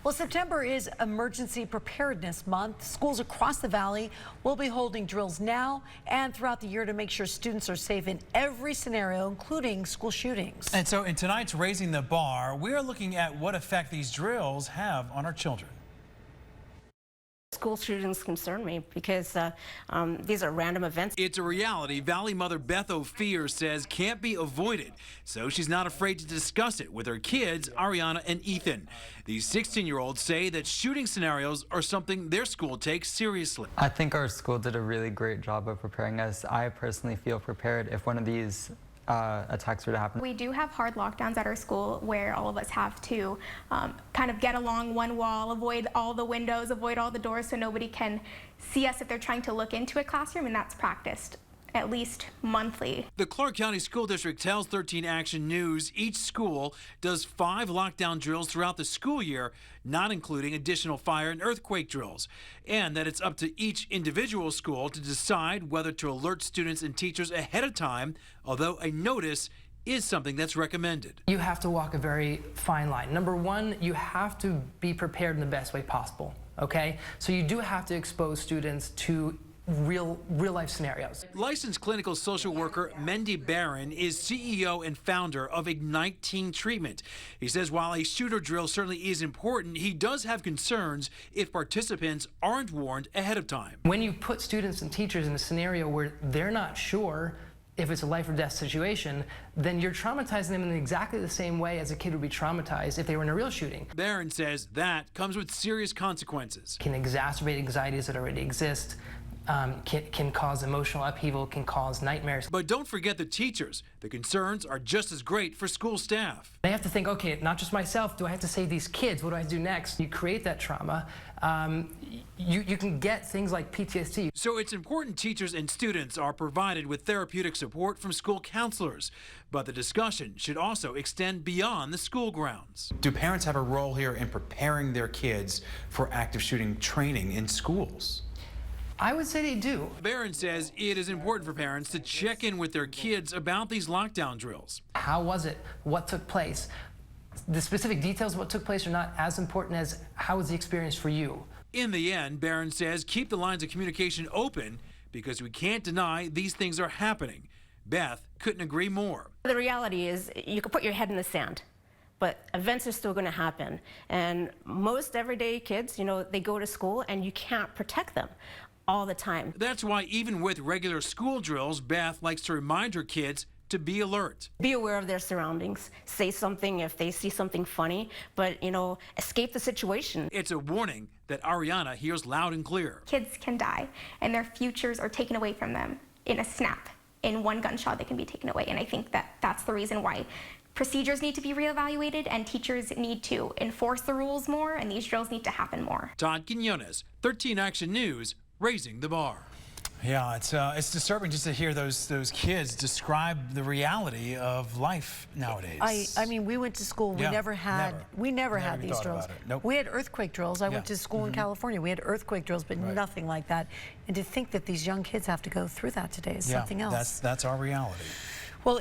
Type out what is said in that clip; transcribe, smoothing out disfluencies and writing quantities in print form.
Well, September is Emergency Preparedness Month. Schools across the valley will be holding drills now and throughout the year to make sure students are safe in every scenario, including school shootings. And so in tonight's Raising the Bar, we are looking at what effect these drills have on our children. School shootings concern me because these are random events. It's a reality Valley mother Beth Ophir says can't be avoided, so she's not afraid to discuss it with her kids, Ariana and Ethan. These 16-year-olds say that shooting scenarios are something their school takes seriously. I think our school did a really great job of preparing us. I personally feel prepared if one of these attacks were to happen. We do have hard lockdowns at our school where all of us have to kind of get along one wall, avoid all the windows, avoid all the doors so nobody can see us if they're trying to look into a classroom, and that's practiced at least monthly. The Clark County School District tells 13 Action News each school does 5 lockdown drills throughout the school year, not including additional fire and earthquake drills, and that it's up to each individual school to decide whether to alert students and teachers ahead of time, although a notice is something that's recommended. You have to walk a very fine line. Number one, you have to be prepared in the best way possible, okay? So you do have to expose students to real life scenarios. Licensed clinical social worker Mendi is CEO and founder of Ignite Teen Treatment. He says while a shooter drill certainly is important, he does have concerns if participants aren't warned ahead of time. When you put students and teachers in a scenario where they're not sure if it's a life or death situation, then you're traumatizing them in exactly the same way as a kid would be traumatized if they were in a real shooting. Barron says that comes with serious consequences. Can exacerbate anxieties that already exist. Can cause emotional upheaval, can cause nightmares. But don't forget the teachers. The concerns are just as great for school staff. They have to think, okay, not just myself, do I have to save these kids? What do I have to do next? You create that trauma. You can get things like PTSD. So it's important teachers and students are provided with therapeutic support from school counselors. But the discussion should also extend beyond the school grounds. Do parents have a role here in preparing their kids for active shooting training in schools? I would say they do. Barron says it is important for parents to check in with their kids about these lockdown drills. How was it? What took place? The specific details of what took place are not as important as how was the experience for you. In the end, Barron says keep the lines of communication open because we can't deny these things are happening. Beth couldn't agree more. The reality is you can put your head in the sand, but events are still going to happen. And most everyday kids, they go to school and you can't protect them all the time. That's why even with regular school drills, Beth likes to remind her kids to be alert. Be aware of their surroundings. Say something if they see something funny, but, escape the situation. It's a warning that Ariana hears loud and clear. Kids can die and their futures are taken away from them in a snap. In one gunshot, they can be taken away. And I think that that's the reason why procedures need to be reevaluated and teachers need to enforce the rules more and these drills need to happen more. Todd, Quinones, 13 Action News, Raising the Bar. Yeah, it's disturbing just to hear those kids describe the reality of life nowadays. I mean, we went to school. We never had these drills. Nope. We had earthquake drills. I went to school in California. We had earthquake drills, but nothing like that. And to think that these young kids have to go through that today is something else. That's our reality. Well,